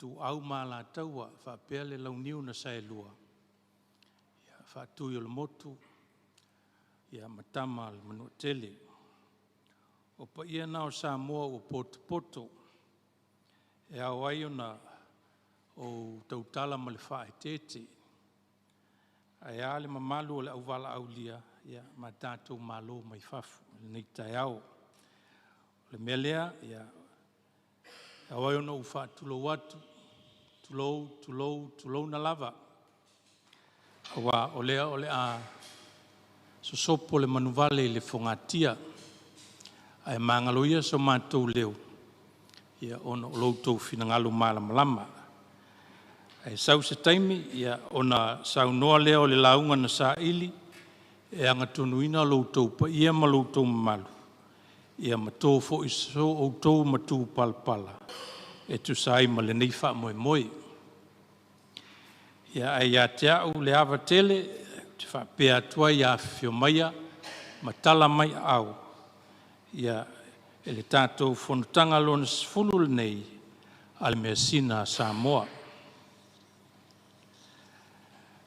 tu au mā la taua, whapea le lau niu na sae lua. Ia whātui o le motu, ia matama le manu tele. O pa ia nao Samoa o poto, e au ai ona o tautala ma le whae tete. Ai ale mamalu o le au wala au lia, ia ma tātou malo mai whafu, nei tai au. Le melea, ia au ai ona uwha tulou atu, tulou na lava. Awa o lea o le a sosopo le manuvale le whongatia, ai mangaloia so mātou leo, ia ona o loutou finangalo malamalama. Ai sau se taimi, ia ona sau noa leo le launga na sa ili, e anga tunuina loutou pa ia ma loutou mamalu. Ia matō fo iso o tou matu palpala, e tu sai ma le neifa moe moe. Ia ai a te au le awa tele, te whapea atua ia whio maia, matala mai au. Ia e le tātou whanutanga lona sifunu nei, ale MEASINA Samoa.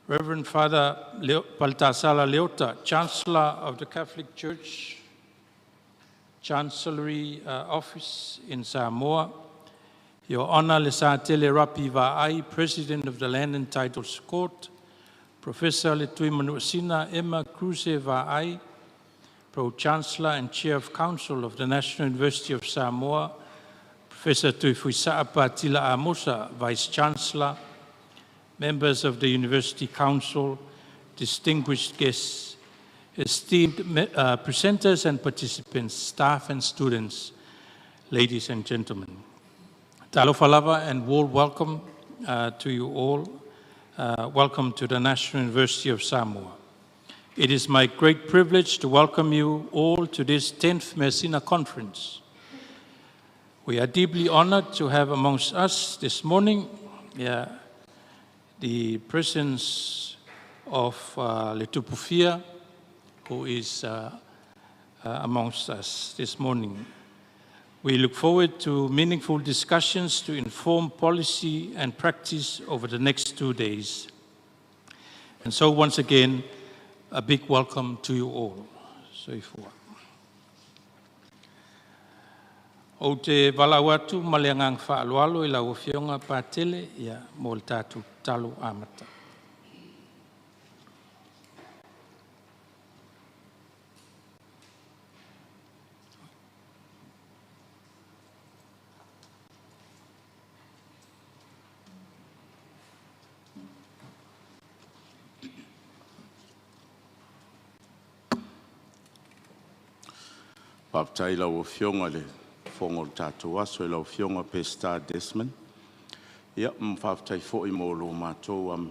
Reverend Father Baltasar Leota, Chancellor of the Catholic Church, Chancellery Office in Samoa, Your Honor Le Satele Rapi Va'ai, President of the Land and Titles Court, Professor Le Tui Manuasina Emma Kruse Va'ai, Pro-Chancellor and Chair of Council of the National University of Samoa, Professor Tui Fuisa'apa Tila Amosa, Vice-Chancellor, members of the University Council, distinguished guests, esteemed presenters and participants, staff and students, ladies and gentlemen. Talofa lava and warm welcome to you all. Welcome to the National University of Samoa. It is my great privilege to welcome you all to this 10th MEASINA Conference. We are deeply honored to have amongst us this morning the presence of Letupufia, who is amongst us this morning. We look forward to meaningful discussions to inform policy and practice over the next 2 days. And so once again, a big welcome to you all. O te walau atu maleangang whaalualo I lau whionga pātele ia mo le tātou talo amata. Papai lau whionga le whongo tātou aso I lau whionga pe Star Desmond. Ia mwhaftai fo I mo lo mātou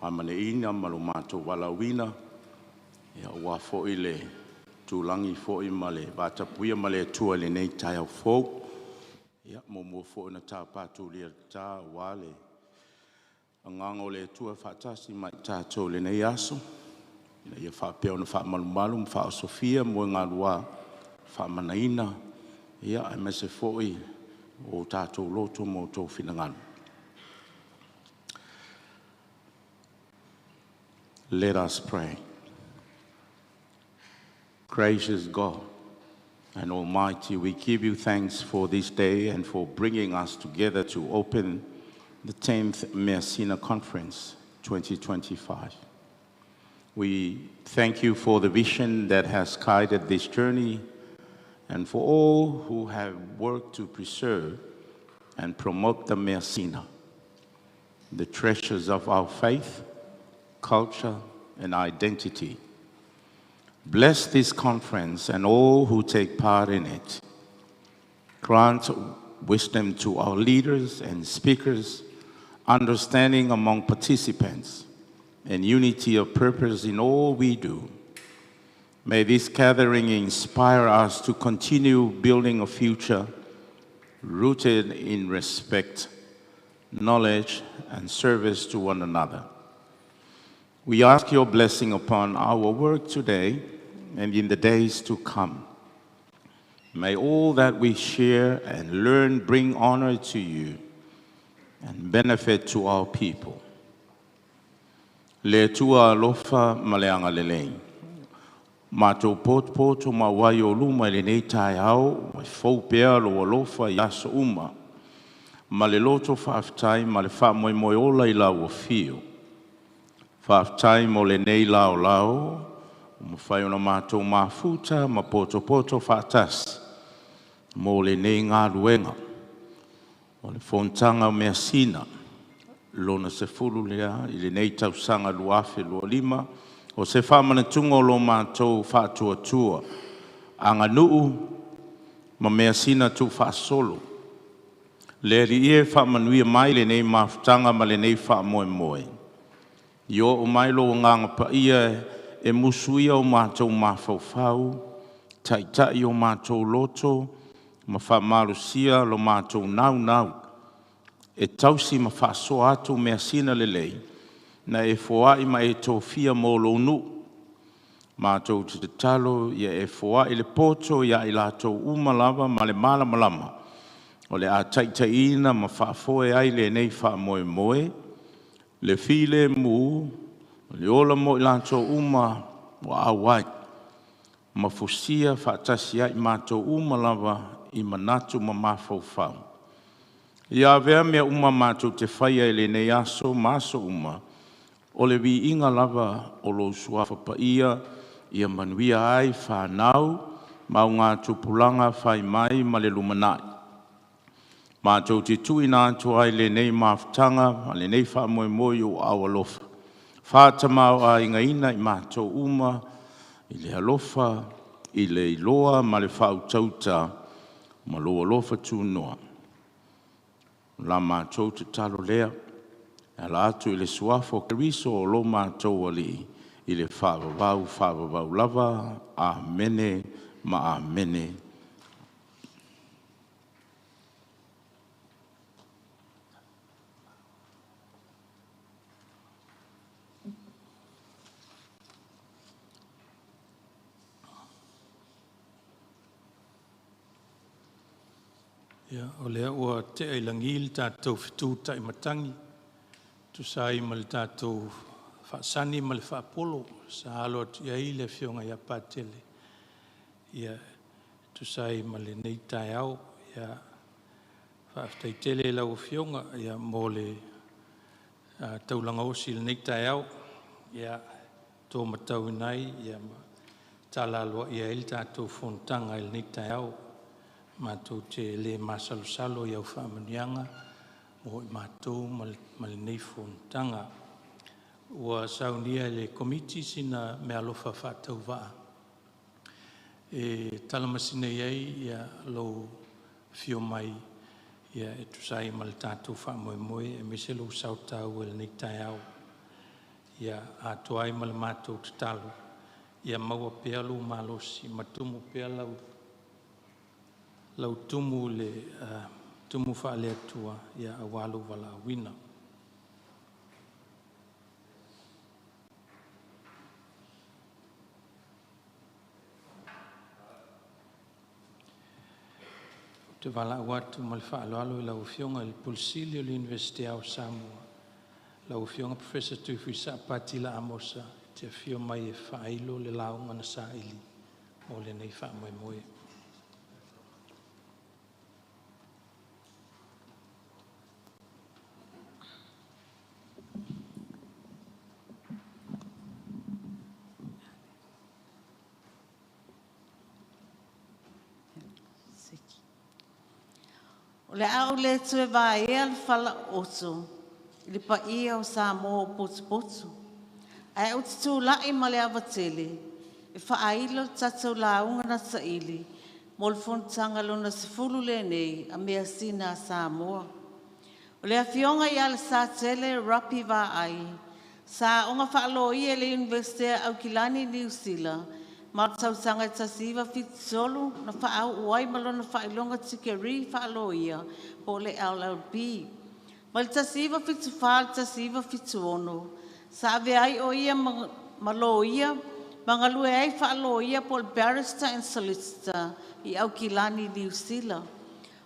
amane ina ma lo mātou walawina. Ia ua fo I le tūlangi fo I ma le vātapuia ma le tua le nei tai au fōu. Ia mo fo I na tā pātou lia tā wale. Angango le tua whātasi mai tātou le nei aso. Ia whapea ona whamalumalu mwha Sofia mo ngā rua whamanaina. Ia ai mese fo I o tātou loto mo tō whinanganu. Let us pray. Gracious God and Almighty, we give you thanks for this day and for bringing us together to open the 10th MEASINA Conference 2025. We thank you for the vision that has guided this journey and for all who have worked to preserve and promote the MEASINA, the treasures of our faith, culture, and identity. Bless this conference and all who take part in it. Grant wisdom to our leaders and speakers, understanding among participants, and unity of purpose in all we do. May this gathering inspire us to continue building a future rooted in respect, knowledge, and service to one another. We ask your blessing upon our work today and in the days to come. May all that we share and learn bring honor to you. and benefit to our people. Le tua alofa ma le anga lelei. Mātou poto ma wai o luma le nei tai au, mai fau pea lo alofa i aso uma. Ma le loto whaaftai ma le wha moe ola i lau o fio. Whaaftai mo le nei lao lao, ma whai ona mātou mafuta ma poto whaatas. Mo le nei ngā ruenga. O le fontanga MEASINA. Lona se fulu lea, i le nei tausanga luafe lua lima. O se whamanatunga o lo mātou whaatuatua. Anga nuu, ma MEASINA tu whaasolo. Le ri e whamanuia mai le nei mafutanga ma le nei whaamoe. Io o mai lo nganga pa ia e musuia o mātou mawhauwhau. Tai o mātou loto, ma whamarusia lo mātou nau. E tausi ma whaaso atu MEASINA lelei, na e foai ma e tōwhia mō lo nu. Mātou te talo, ia e foai le poto, ia i lātou umalava ma le malama. O le a taitaina ma whaafoe ai le nei whaamoe. Le file mu, le ola mo i lātou uma, wa awai. Ma fusia whaatasi ai mātou umalava i manatu ma mawhauwhau. Ia vea mea uma mātou te whaia e le nei aso, maso uma, o le vi inga lava o lo suafa pa ia manuia ai whanau, mau ngā tupulanga whai mai ma le lumanai. Mātou te tui nātu ai le nei mawhtanga, ma le nei whamoe o awalofa. Whātamau a inga ina i mātou uma, i le alofa, i le iloa, ma le whautauta, ma lo alofa tū noa. La mātou te talo lea, e la atu i le suafo kariso o lo mātou ali, i le whaavavau lava, amene, ma amene. Ia, o lea ua te ailangi le tātou whitū tai matangi. Tu sai ma le tātou whaasani ma le whaapolo. Sa alo atu iai le whionga ia pātele. Ia, tu sai ma le nei tai au. Ia, whaaftai tele lau whionga. Ia, mō le taulanga osi le nei tai au. Ia, tō matau nai. Ia, tala aloa ia il tātou fontanga il nei tai au. Mātou te le masalo iau whaamanianga, mo i mātou ma le nei fontanga. Ua saunia le komiti sina me alofa whātau waa. E talamasina iai ia lo fio mai, ia e tusai ma le tātou whaamoe, e mese lo sautau e le nei tai au. Ia atuai ma le mātou te talo. Ia maua pea lo malosi, matumu pea lau tumu le tumu whaale atua ia awalu wala wina. Te wala watu ma le whaaloalo i lau whionga il pulsili o le University of Samoa. Lau whionga Professor Tuifi Sapatila Amosa te whio mai e whailo le launga na sa ili o le nei whaamoe. O le au le tue vai e al fala oso, li pa ia o sa mo potsu. Ai o tu la i male avatele, e fa ailo tatou la unga na sa ili, mo le fontanga lona se fulu le nei a MEASINA Samoa. O le afionga i al sa tele rapi va ai, sa onga fa alo i le University au Kilani New Zealand, ma tau sanga tasiva fit solo na fa au uai malona fa ilonga tikeri fa aloia po le LLP. Ma tasiva fit fa tasiva fit ono. Sa ave ai o ia maloia mangalue ai fa aloia po barrister and solicitor i au Kilani New Zealand.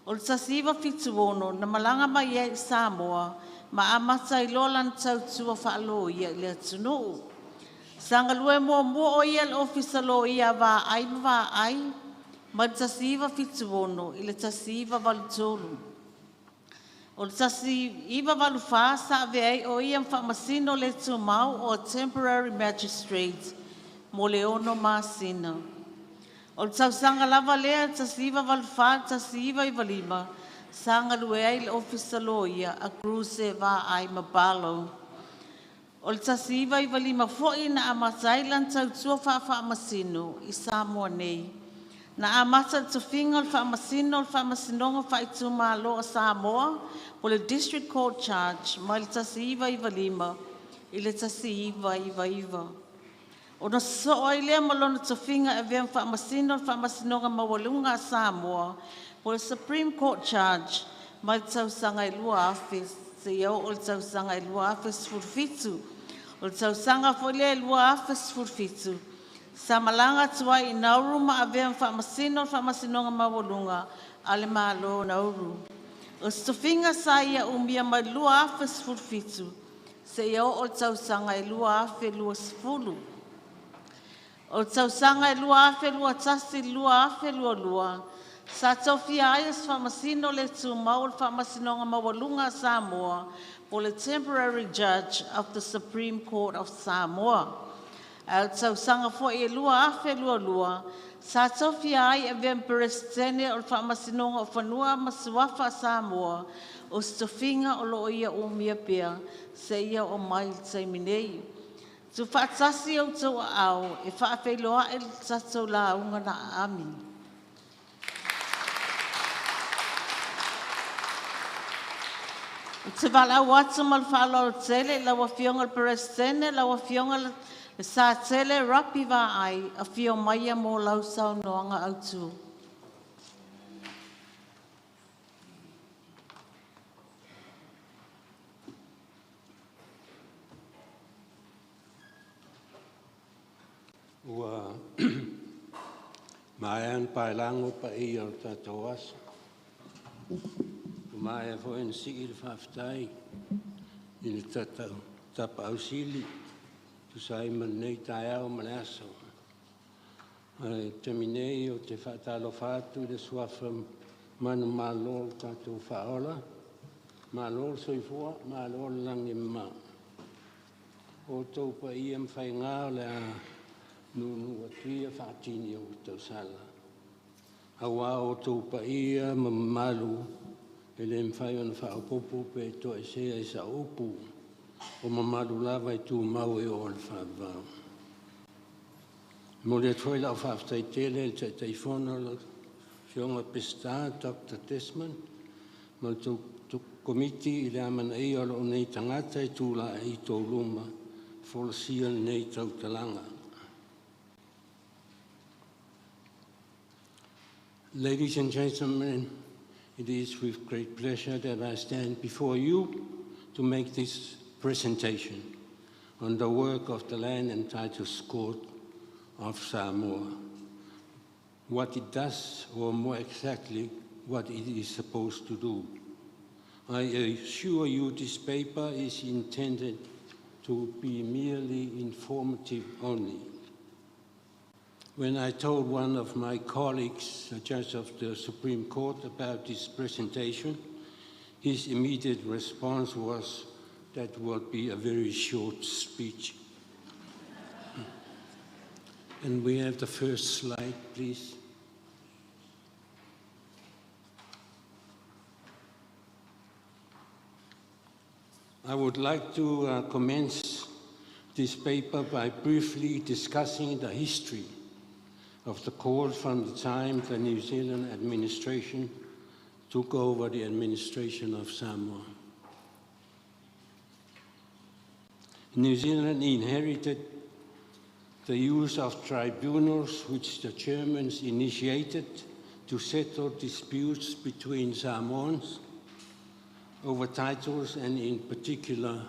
O le tasiva fituono na malanga mai e Samoa ma amata I lola na tautua whaalo ia le atunu. Sanga lue mo o ia le ofisa lo ia va ai ma le tasiva fituono I le tasiva valutolu. O le tasiva valufa sa vei o ia whamasino le tumau o temporary magistrate mo le ono masina. O le tausanga lava lea tasiva valufa tasiva I valima sanga lue ai le ofisa lo ia a cruise va ai mabalo. O le tasiva I valima fo'i na amatai lan tautua whaamasino I Samoa nei. Na amata le tofinga le whaamasinonga whaitu malo a Samoa po le district court charge ma le tasiva I valima I le tasiva iva. O na so ai lea malona tofinga e vea whaamasino mawalunga a Samoa po le Supreme Court charge ma le tausanga I lua afe se iau o le tausanga I lua afe sfurfitu. O le tausanga fo le lua afe sfurfitu. Sa malanga tua I nauru ma a vea whaamasino mawalunga ale malo nauru. O stofinga sa ia umia mai lua afe sfurfitu se iau o le tausanga I lua afe lua sfulu. O tausanga I lua afe lua tasi lua afe lua. Sa tofia ai as whamasino le tumau le whamasinonga mawalunga Samoa po le temporary judge of the Supreme Court of Samoa. Au tausanga fo I lua afe lua. Sa tofia ai e vem presidente o le whamasinonga o whanua masuafa Samoa o stofinga o lo ia umia pia se ia o mai taiminei. Tu whaatasi au tau au e whaafeiloa e tatou la unga na ami. Te wala watu mal whaalo tele la wafionga le presidente la wafionga le sa tele rapi va ai a fio maia mo lau sau noanga au tu. Ua mai an pailango pa I o tātou asa. Mai a fo en si le whaftai I le tātou tapa au sili tu sai man nei tai au man aso. Te minei o te whaatalo whātu le suafa manu malo tātou whaola. Malo soifua, malo langi ma. O tau pa I am whai ngā le a nunu atuia whaatini o tau sala. Awa o tau pa ia mamalu e le mwhai ona whaopopo pe to e sea e sa upu o mamalu lava I tu mau e o le whaavau. Mo le atuai lau whaaftai tele le taifona la fionga pesta Dr. Desmond mo le tau komiti I le amana I o nei tangata I tu la I tau luma folasia nei tau talanga. Ladies and gentlemen, it is with great pleasure that I stand before you to make this presentation on the work of the Land and Titles Court of Samoa, what it does, or more exactly, what it is supposed to do. I assure you this paper is intended to be merely informative only. When I told one of my colleagues, a judge of the Supreme Court, about this presentation, his immediate response was, that would be a very short speech. And we have the first slide, please. I would like to commence this paper by briefly discussing the history of the court from the time the New Zealand administration took over the administration of Samoa. New Zealand inherited the use of tribunals which the Germans initiated to settle disputes between Samoans over titles and in particular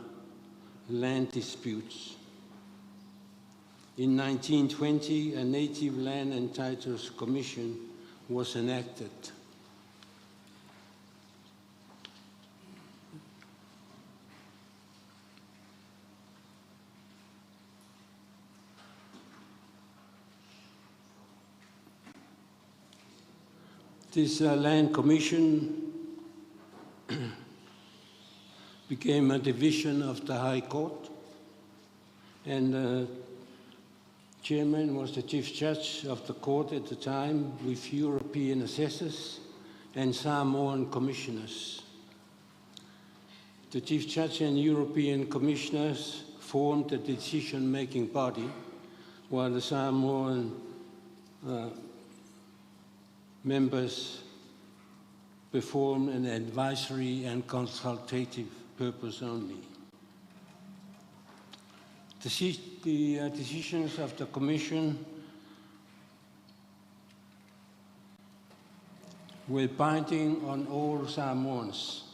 land disputes. In 1920, a Native Land and Titles Commission was enacted. This land commission became a division of the High Court, and the chairman was the chief judge of the court at the time, with European assessors and Samoan commissioners. The chief judge and European commissioners formed the decision-making body, while the Samoan members perform an advisory and consultative purpose only. The decisions of the Commission were binding on all Samoans,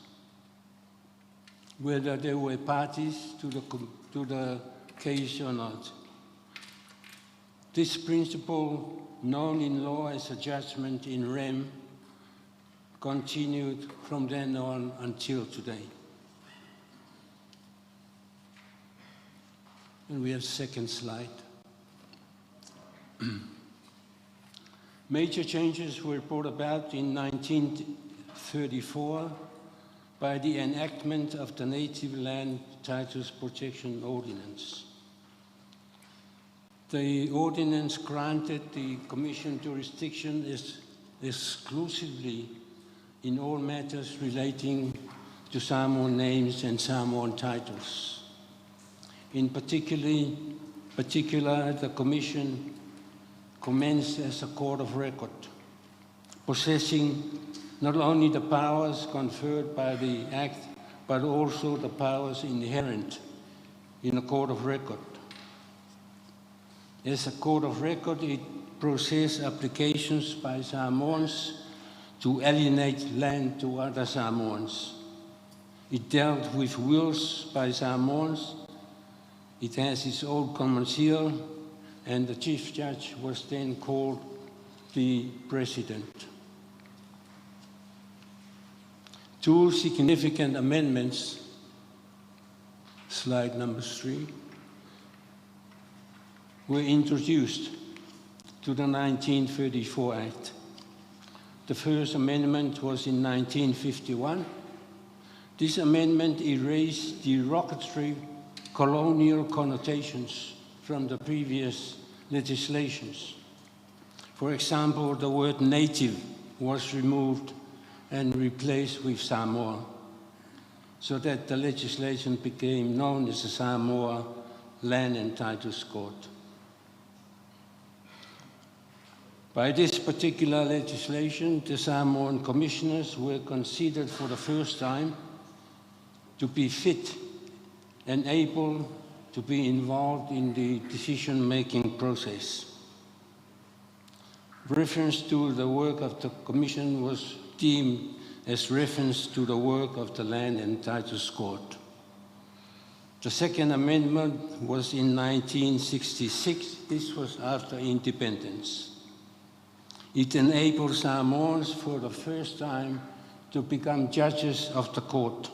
whether they were parties to the case or not. This principle, known in law as a judgment in rem, continued from then on until today. And we have second slide. Major changes were brought about in 1934 by the enactment of the Native Land Titles Protection Ordinance. The ordinance granted the Commission jurisdiction exclusively in all matters relating to Samoan names and Samoan titles. In particular, the Commission commenced as a court of record, possessing not only the powers conferred by the Act, but also the powers inherent in a court of record. As a court of record, it processed applications by Samoans to alienate land to other Samoans. It dealt with wills by Samoans. It has its own commercial, and the chief judge was then called the president. Two significant amendments, slide number 3, were introduced to the 1934 Act. The first amendment was in 1951. This amendment erased derogatory colonial connotations from the previous legislations. For example, the word native was removed and replaced with Samoa, so that the legislation became known as the Samoa Land and Titles Court. By this particular legislation, the Samoan commissioners were considered for the first time to be fit and able to be involved in the decision-making process. Reference to the work of the Commission was deemed as reference to the work of the Land and Titles Court. The second amendment was in 1966. This was after independence. It enabled Samoans for the first time to become judges of the court.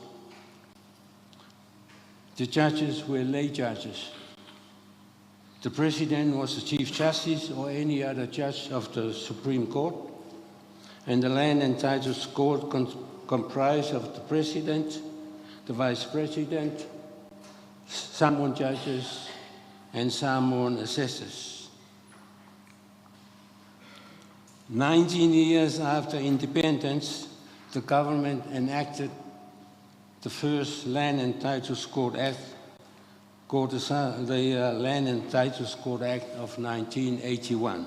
The judges were lay judges. The president was the chief justice or any other judge of the Supreme Court, and the Land and Titles Court comprised of the president, the vice president, Samoan judges, and Samoan assessors. 19 years after independence, the government enacted the first Land and Titles Court Act, called the Land and Titles Court Act of 1981.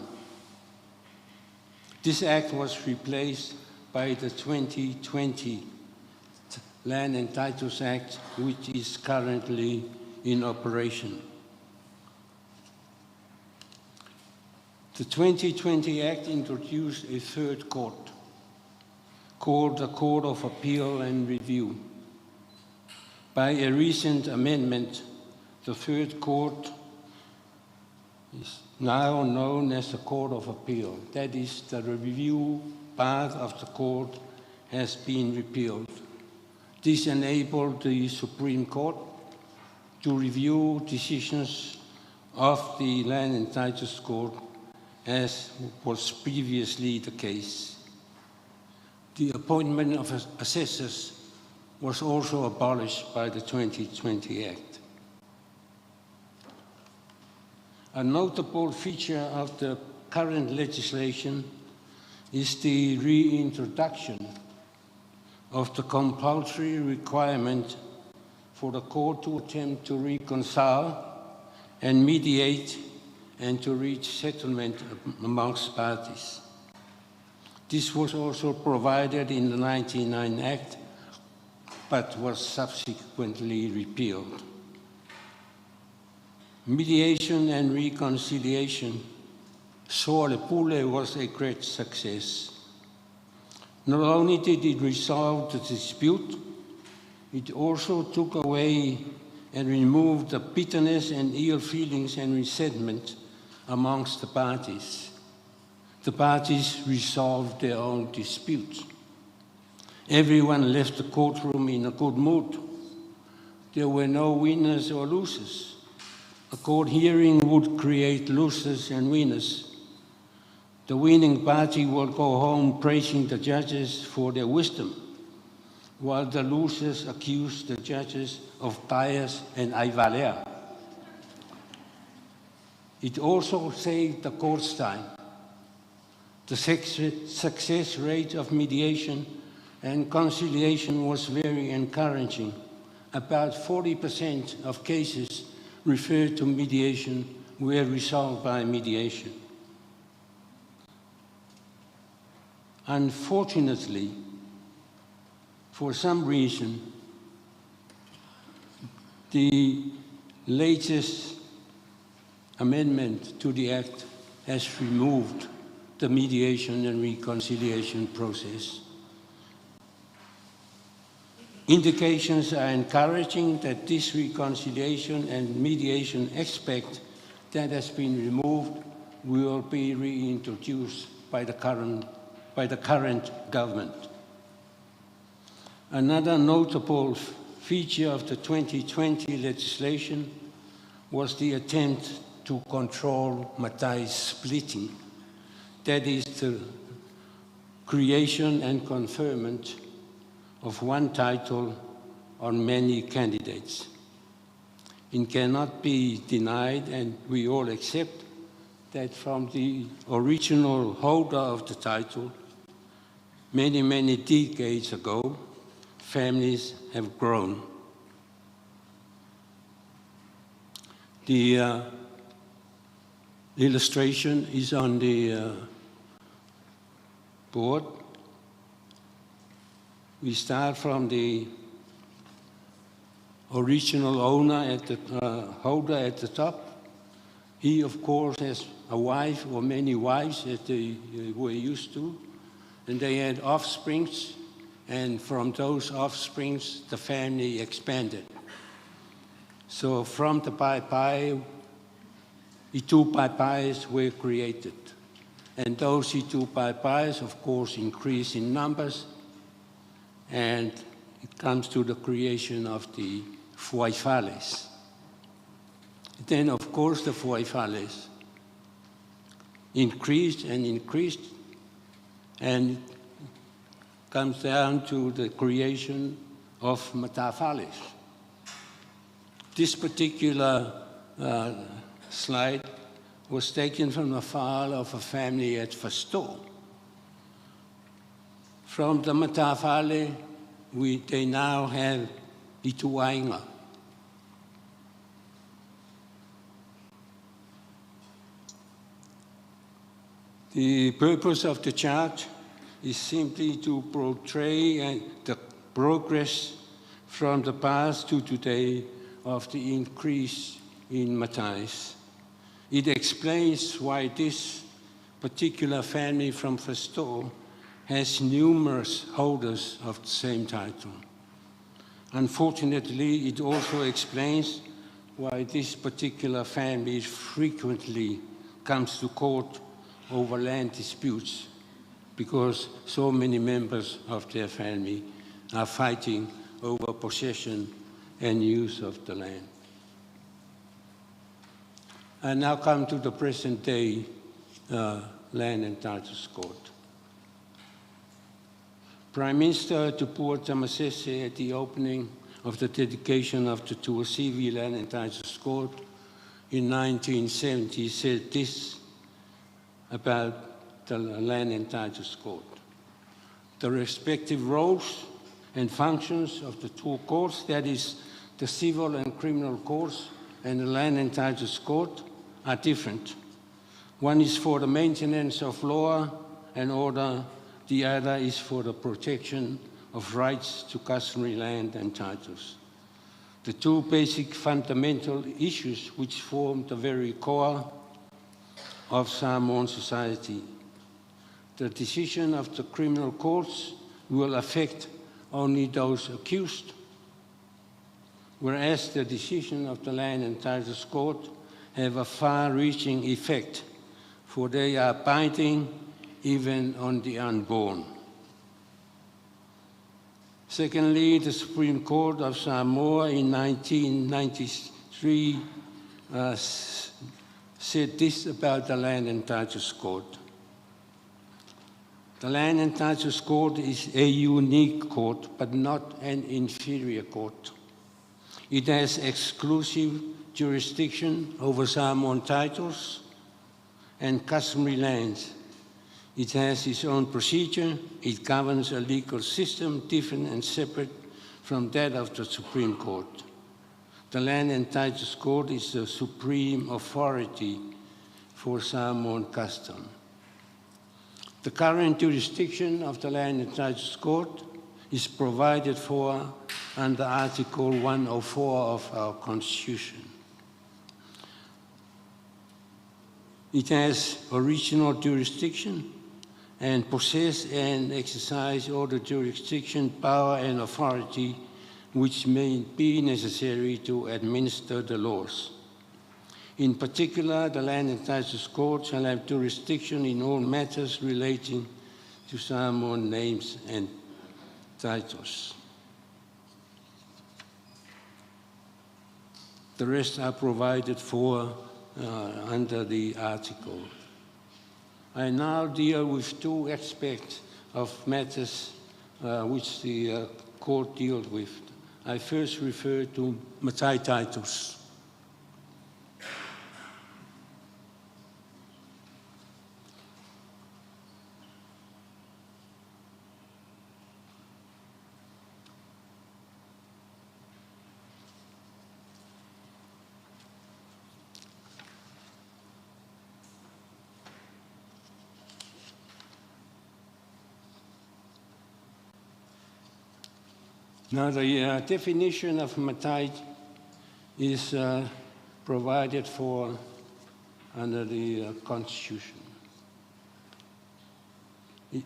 This act was replaced by the 2020 Land and Titles Act, which is currently in operation. The 2020 Act introduced a third court, called the Court of Appeal and Review. By a recent amendment, the third court is now known as the Court of Appeal. That is, the review part of the court has been repealed. This enabled the Supreme Court to review decisions of the Land and Titles Court, as was previously the case. The appointment of assessors was also abolished by the 2020 Act. A notable feature of the current legislation is the reintroduction of the compulsory requirement for the court to attempt to reconcile and mediate and to reach settlement amongst parties. This was also provided in the 1999 Act, but was subsequently repealed. Mediation and reconciliation, Soale Pule, was a great success. Not only did it resolve the dispute, it also took away and removed the bitterness and ill feelings and resentment amongst the parties. The parties resolved their own disputes. Everyone left the courtroom in a good mood. There were no winners or losers. A court hearing would create losers and winners. The winning party would go home praising the judges for their wisdom, while the losers accused the judges of bias and aivalea. It also saved the court's time. The success rate of mediation and conciliation was very encouraging. About 40% of cases referred to mediation were resolved by mediation. Unfortunately, for some reason, the latest amendment to the Act has removed the mediation and reconciliation process. Indications are encouraging that this reconciliation and mediation aspect that has been removed will be reintroduced by the current government. Another notable feature of the 2020 legislation was the attempt to control Matai splitting. That is the creation and conferment of one title on many candidates. It cannot be denied, and we all accept, that from the original holder of the title, many, many decades ago, families have grown. The illustration is on the board. We start from the original owner at the holder at the top. He, of course, has a wife or many wives as they were used to, and they had offsprings, and from those offsprings, the family expanded. So from the Pai, Itu Pais were created. And those Itu Pais, of course, increase in numbers, and it comes to the creation of the Fuaifales. Then, of course, the Fuaifales increased and increased, and it comes down to the creation of Matafales. This particular slide was taken from a file of a family at Fasto. From the Matafale, they now have Ituainga. The purpose of the chart is simply to portray the progress from the past to today of the increase in Matais. It explains why this particular family from Fasto has numerous holders of the same title. Unfortunately, it also explains why this particular family frequently comes to court over land disputes, because so many members of their family are fighting over possession and use of the land. I now come to the present day Land and Titles Court. Prime Minister Tupua Tamasese at the opening of the dedication of the Tuasivi Land and Titles Court in 1970 said this about the Land and Titles Court. The respective roles and functions of the two courts, that is, the civil and criminal courts and the Land and Titles Court, are different. One is for the maintenance of law and order, the other is for the protection of rights to customary land and titles. The two basic fundamental issues which form the very core of Samoan society. The decision of the criminal courts will affect only those accused, whereas the decision of the Land and Titles Court have a far-reaching effect, for they are binding even on the unborn. Secondly, the Supreme Court of Samoa in 1993 said this about the Land and Titles Court. The Land and Titles Court is a unique court, but not an inferior court. It has exclusive jurisdiction over Samoan titles and customary lands. It has its own procedure. It governs a legal system different and separate from that of the Supreme Court. The Land and Titles Court is the supreme authority for Samoan custom. The current jurisdiction of the Land and Titles Court is provided for under Article 104 of our Constitution. It has original jurisdiction and possess and exercise all the jurisdiction, power, and authority which may be necessary to administer the laws. In particular, the Land and Titles Court shall have jurisdiction in all matters relating to Samoan names and titles. The rest are provided for under the article. I now deal with two aspects of matters which the court deals with. I first refer to Matai titles. Now, the definition of Matai is provided for under the Constitution. It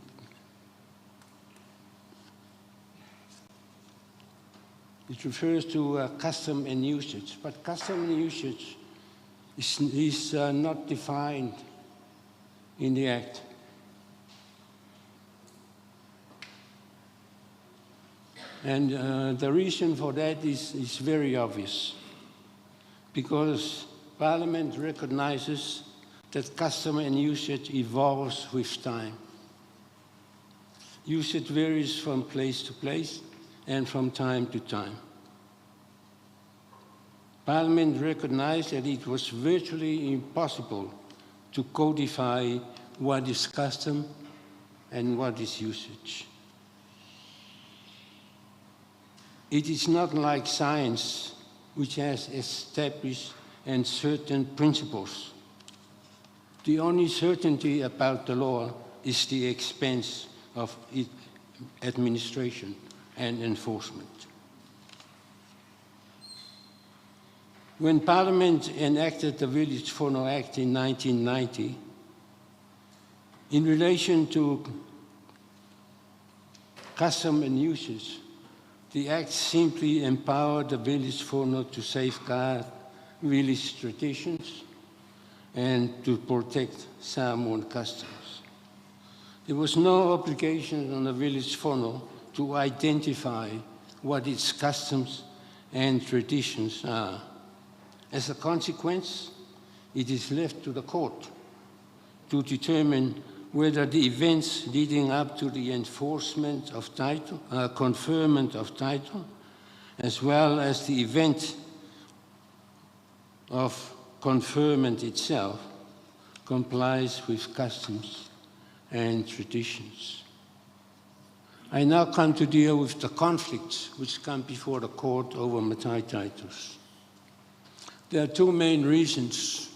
refers to custom and usage, but custom and usage is not defined in the Act. And the reason for that is very obvious, because Parliament recognizes that custom and usage evolves with time. Usage varies from place to place and from time to time. Parliament recognized that it was virtually impossible to codify what is custom and what is usage. It is not like science, which has established and certain principles. The only certainty about the law is the expense of its administration and enforcement. When Parliament enacted the Village Whānau Act in 1990, in relation to custom and usage, the Act simply empowered the village whānau to safeguard village traditions and to protect Samoan customs. There was no obligation on the village whānau to identify what its customs and traditions are. As a consequence, it is left to the court to determine whether the events leading up to the enforcement of title, conferment of title, as well as the event of conferment itself, complies with customs and traditions. I now come to deal with the conflicts which come before the court over Matai titles. There are two main reasons.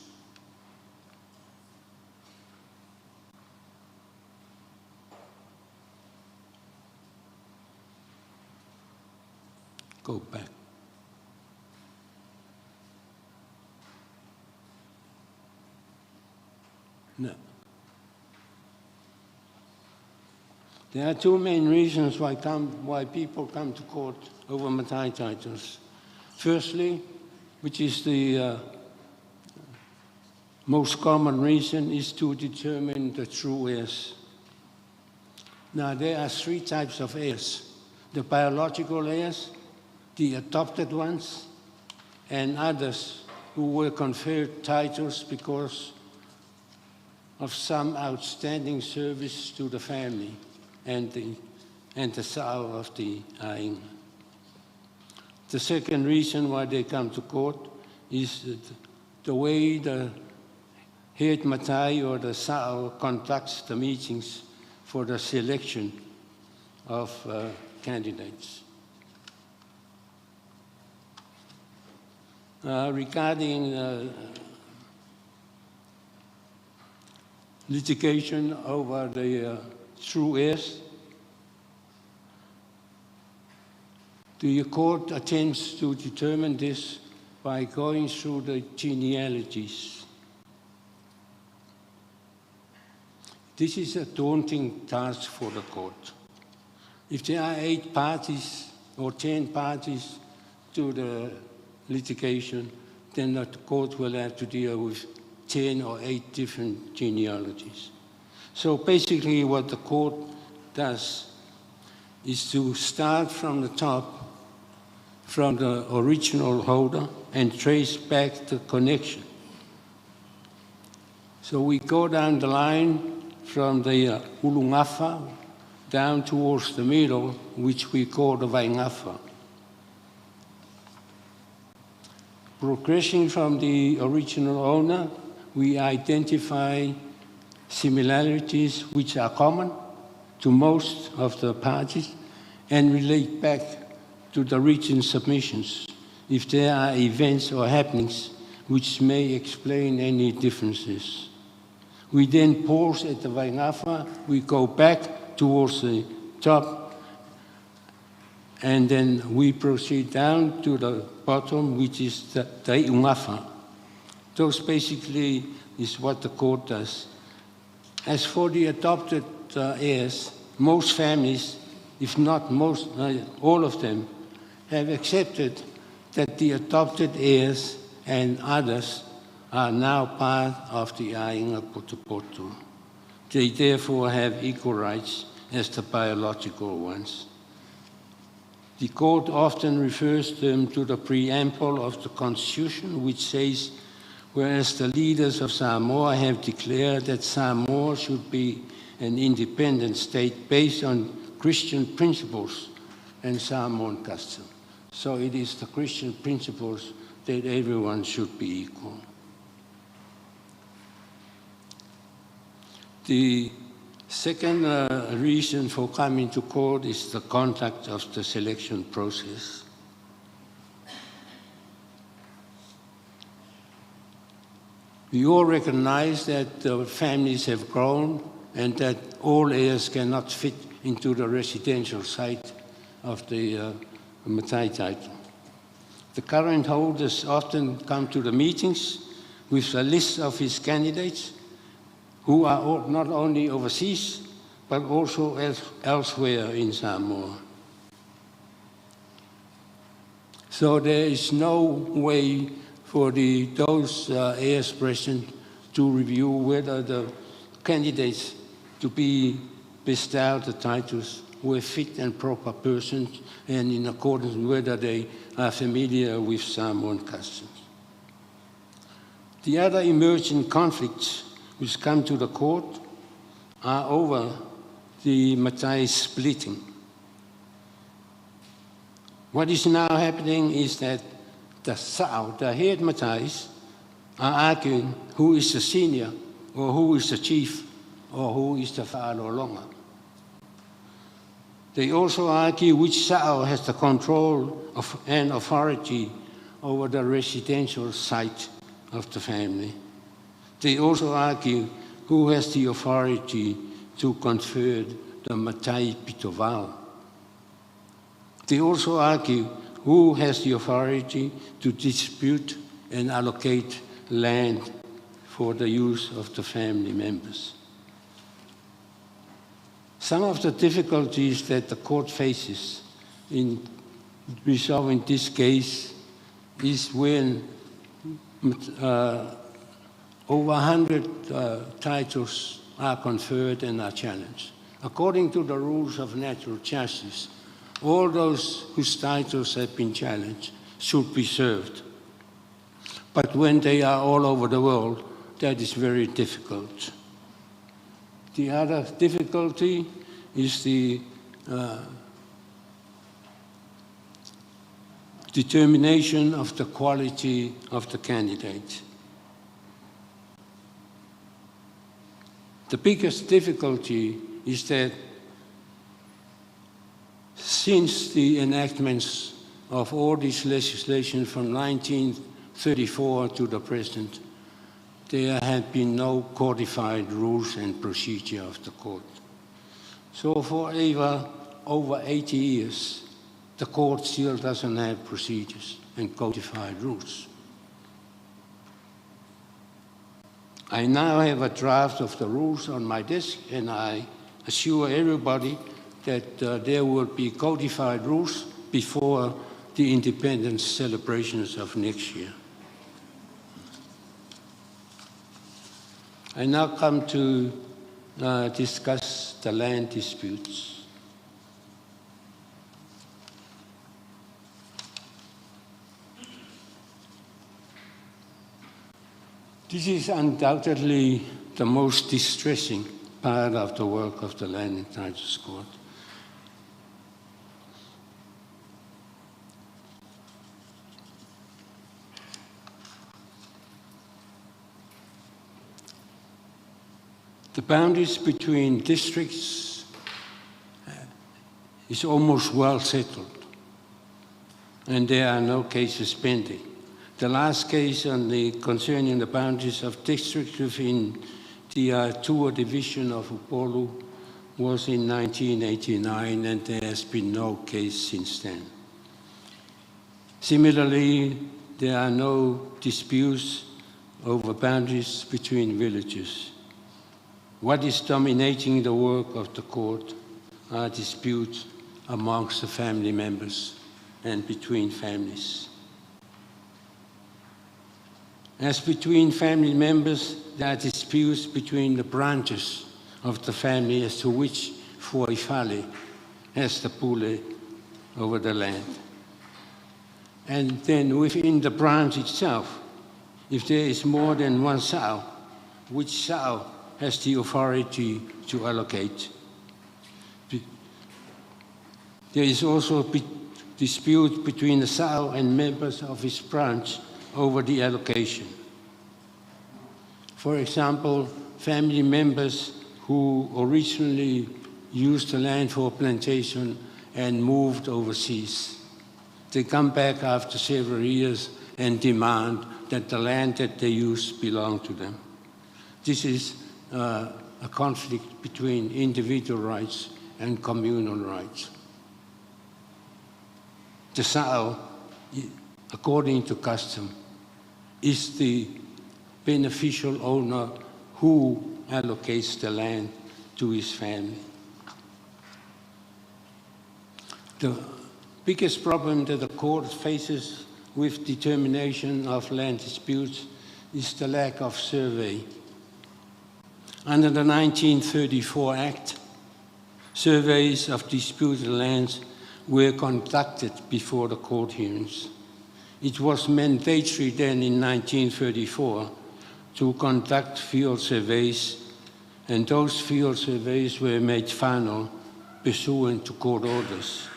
Go back. No. There are two main reasons why people come to court over Matai titles. Firstly, which is the most common reason, is to determine the true heirs. Now, there are three types of heirs: the biological heirs, the adopted ones, and others who were conferred titles because of some outstanding service to the family and the Sao of the Aing. The second reason why they come to court is the way the head Matai or the Sao conducts the meetings for the selection of candidates. Regarding litigation over the true heirs, the court attempts to determine this by going through the genealogies. This is a daunting task for the court. If there are 8 parties or 10 parties to the litigation, then the court will have to deal with 10 or 8 different genealogies. So basically what the court does is to start from the top, from the original holder, and trace back the connection. So we go down the line from the Ulungafa down towards the middle, which we call the Waingafa. Progressing from the original owner, we identify similarities which are common to most of the parties and relate back to the written submissions if there are events or happenings which may explain any differences. We then pause at the Waingafa, we go back towards the top, and then we proceed down to the bottom, which is the Ungafa. Those basically is what the court does. As for the adopted heirs, most families, if not most, all of them, have accepted that the adopted heirs and others are now part of the Ainga Putuputu. They therefore have equal rights as the biological ones. The court often refers them to the preamble of the Constitution, which says, whereas the leaders of Samoa have declared that Samoa should be an independent state based on Christian principles and Samoan custom. So it is the Christian principles that everyone should be equal. The second reason for coming to court is the conduct of the selection process. We all recognize that the families have grown and that all heirs cannot fit into the residential site of the Matai title. The current holders often come to the meetings with a list of his candidates who are not only overseas, but also elsewhere in Samoa. So there is no way for those heirs present to review whether the candidates to be bestowed the titles were fit and proper persons and in accordance with whether they are familiar with Samoan customs. The other emerging conflicts which come to the court are over the Matai splitting. What is now happening is that the Sao, the head Matais, are arguing who is the senior, or who is the chief, or who is the whālolonga. They also argue which Sao has the control of and authority over the residential site of the family. They also argue who has the authority to confer the Matai Pitovao. They also argue who has the authority to dispute and allocate land for the use of the family members. Some of the difficulties that the court faces in resolving this case is when over 100 titles are conferred and are challenged. According to the rules of natural justice, all those whose titles have been challenged should be served. But when they are all over the world, that is very difficult. The other difficulty is the determination of the quality of the candidate. The biggest difficulty is that since the enactments of all this legislation from 1934 to the present, there have been no codified rules and procedure of the court. So for over 80 years, the court still doesn't have procedures and codified rules. I now have a draft of the rules on my desk, and I assure everybody that there will be codified rules before the independence celebrations of next year. I now come to discuss the land disputes. This is undoubtedly the most distressing part of the work of the Land and Titles Court. The boundaries between districts is almost well settled, and there are no cases pending. The last case concerning the boundaries of districts within the Tua division of Upolu was in 1989, and there has been no case since then. Similarly, there are no disputes over boundaries between villages. What is dominating the work of the court are disputes amongst the family members and between families. As between family members, there are disputes between the branches of the family as to which Fuaifale has the pule over the land. And then within the branch itself, if there is more than one sao, which sao has the authority to allocate? There is also a dispute between the sao and members of his branch over the allocation. For example, family members who originally used the land for plantation and moved overseas. They come back after several years and demand that the land that they use belong to them. This is a conflict between individual rights and communal rights. The sao, according to custom, is the beneficial owner who allocates the land to his family. The biggest problem that the court faces with determination of land disputes is the lack of survey. Under the 1934 Act, surveys of disputed lands were conducted before the court hearings. It was mandatory then in 1934 to conduct field surveys and those field surveys were made final pursuant to court orders.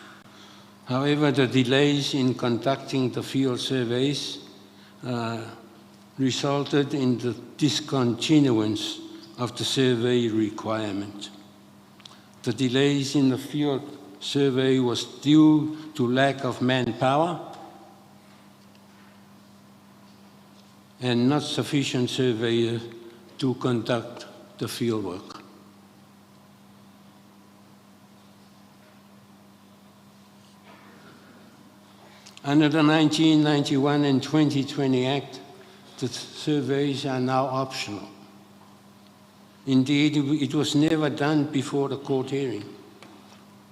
However, the delays in conducting the field surveys resulted in the discontinuance of the survey requirement. The delays in the field survey was due to lack of manpower and not sufficient surveyors to conduct the field work. Under the 1991 and 2020 Act, the surveys are now optional. Indeed, it was never done before the court hearing.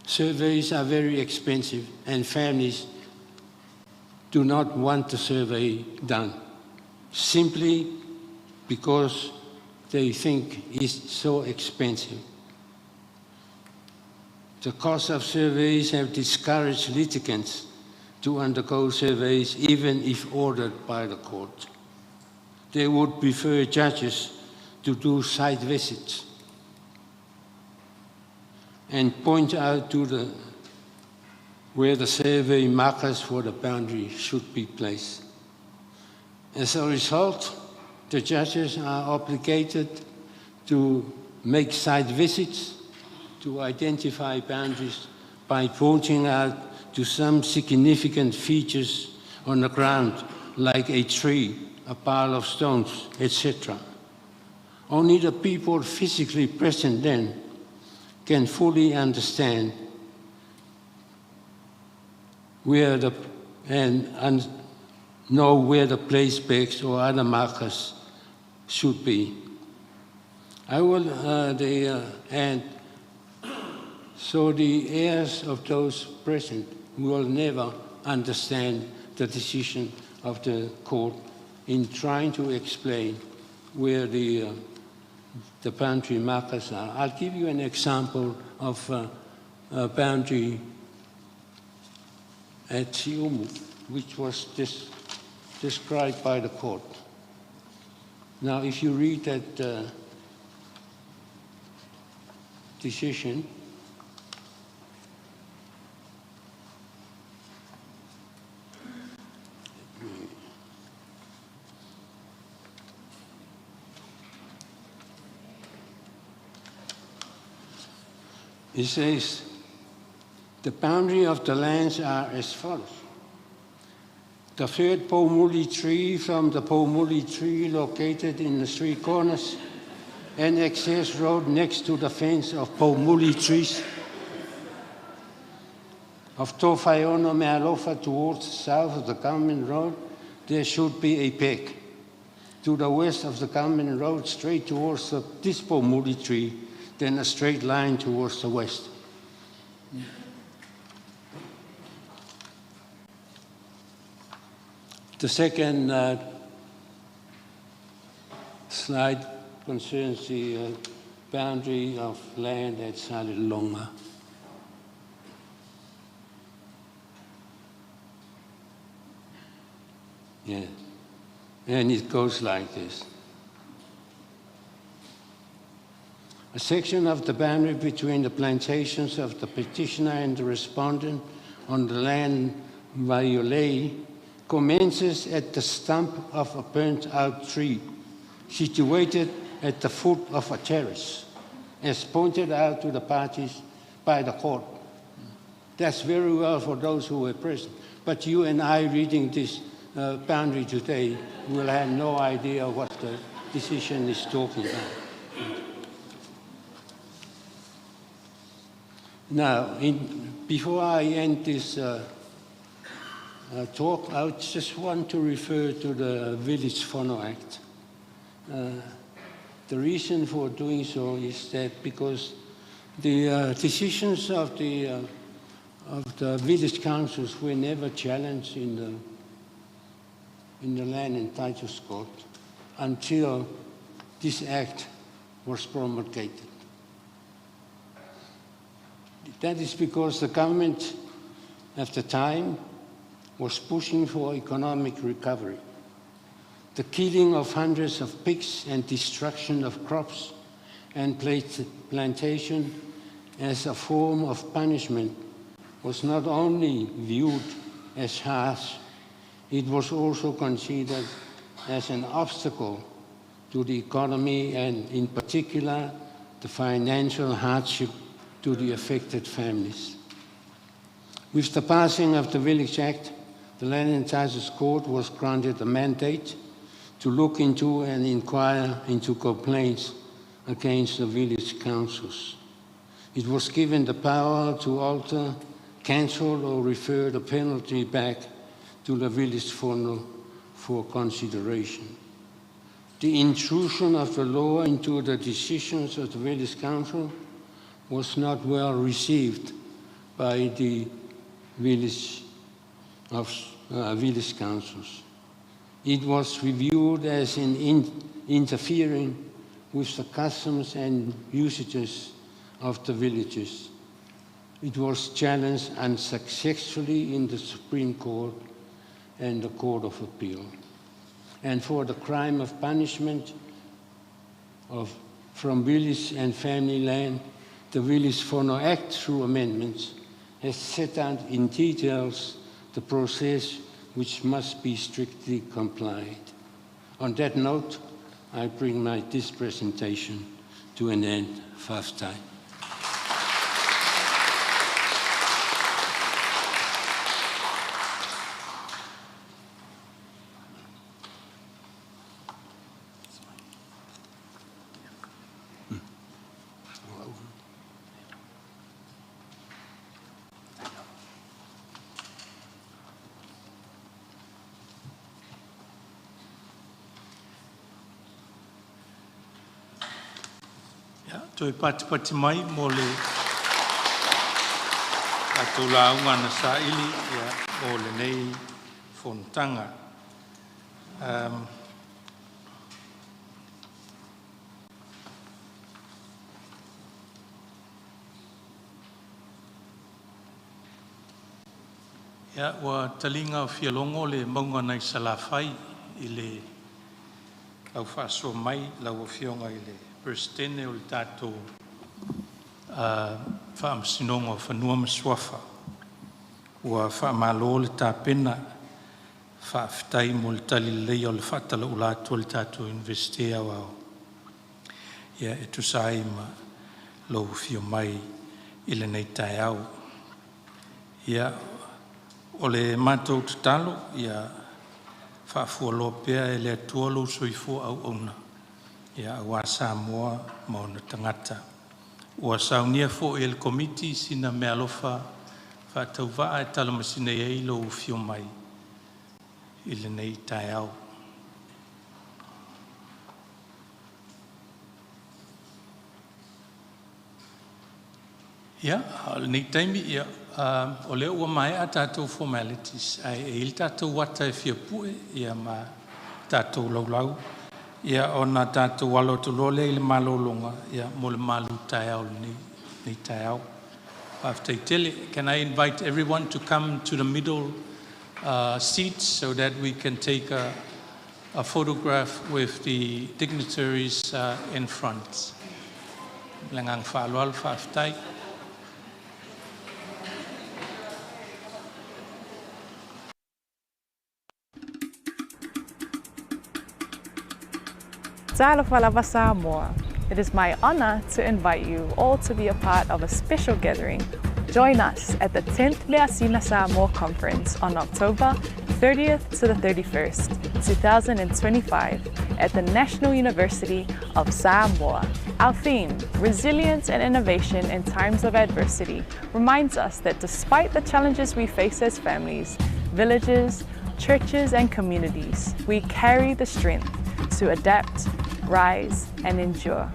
Surveys are very expensive, and families do not want the survey done, simply because they think it's so expensive. The cost of surveys have discouraged litigants to undergo surveys even if ordered by the court. They would prefer judges to do site visits and point out to where the survey markers for the boundary should be placed. As a result, the judges are obligated to make site visits to identify boundaries by pointing out to some significant features on the ground, like a tree, a pile of stones, etc. Only the people physically present then can fully understand and know where the place pegs or other markers should be. So the heirs of those present will never understand the decision of the court in trying to explain where the boundary markers are. I'll give you an example of a boundary at Siumu, which was described by the court. Now, if you read that decision, it says, the boundary of the lands are as follows. The third Pomuli tree from the Pomuli tree located in the three corners and access road next to the fence of Pomuli trees of Tofaiona Mealofa towards the south of the government road, there should be a peg. To the west of the government road, straight towards this Pomuli tree, then a straight line towards the west. The second slide concerns the boundary of land at Salilonga. Yeah, and it goes like this. A section of the boundary between the plantations of the petitioner and the respondent on the land Vaiolei commences at the stump of a burnt-out tree situated at the foot of a terrace, as pointed out to the parties by the court. That's very well for those who were present. But you and I reading this boundary today will have no idea what the decision is talking about. Now, before I end this talk, I just want to refer to the Village Whānau Act. The reason for doing so is that because the decisions of the village councils were never challenged in the Land and Titles Court until this act was promulgated. That is because the government at the time was pushing for economic recovery. The killing of hundreds of pigs and destruction of crops and plantation as a form of punishment was not only viewed as harsh, it was also considered as an obstacle to the economy and, in particular, the financial hardship to the affected families. With the passing of the Village Act, the Land and Titles Court was granted a mandate to look into and inquire into complaints against the village councils. It was given the power to alter, cancel, or refer the penalty back to the village funnel for consideration. The intrusion of the law into the decisions of the village council was not well received by the village councils. It was reviewed as interfering with the customs and usages of the villages. It was challenged unsuccessfully in the Supreme Court and the Court of Appeal. And for the crime of punishment from village and family land, the Village Funnel Act, through amendments, has set out in details the process which must be strictly complied. On that note, I bring this presentation to an end. Matai. Toi pati mai mo le atula unga na saili ya o le nei fontanga. Ya wa talinga o fialongo le maunga nei salafai i le au faso mai lau fionga i le Verse 10 o le tātou whaamsinonga o whanua maswafa ua whaamalo le tāpena whaafitai mo le tali lei o le whaatala o lātua le tātou investea wao. Ia e tusai ma lau fio mai i le nei tai au. Ia o le mātou tatalo ia whaafua loa pea e le atua lo soifua au ona. Ia ua Samoa mo na tangata. Ua saunia fo el komiti sina mea lofa whaatauwaa e talamasina ei lo fio mai i le nei tai au. Ia, nei taimi ia, o leo ua mai a tātou formalities. Ai e il tātou wata e fia pue, ia ma tātou laulau. Ia ona tātou walo tu lole i le malolonga, ia mo le malu tai au ni tai au. Can I invite everyone to come to the middle seats so that we can take a photograph with the dignitaries in front. Langang whaaloal whaafitai. Ta'alawhalawa Samoa. It is my honor to invite you all to be a part of a special gathering. Join us at the 10th MEASINA Samoa Conference on October 30th to the 31st, 2025 at the National University of Samoa. Our theme, Resilience and Innovation in Times of Adversity, reminds us that despite the challenges we face as families, villages, churches and communities, we carry the strength to adapt, rise and endure.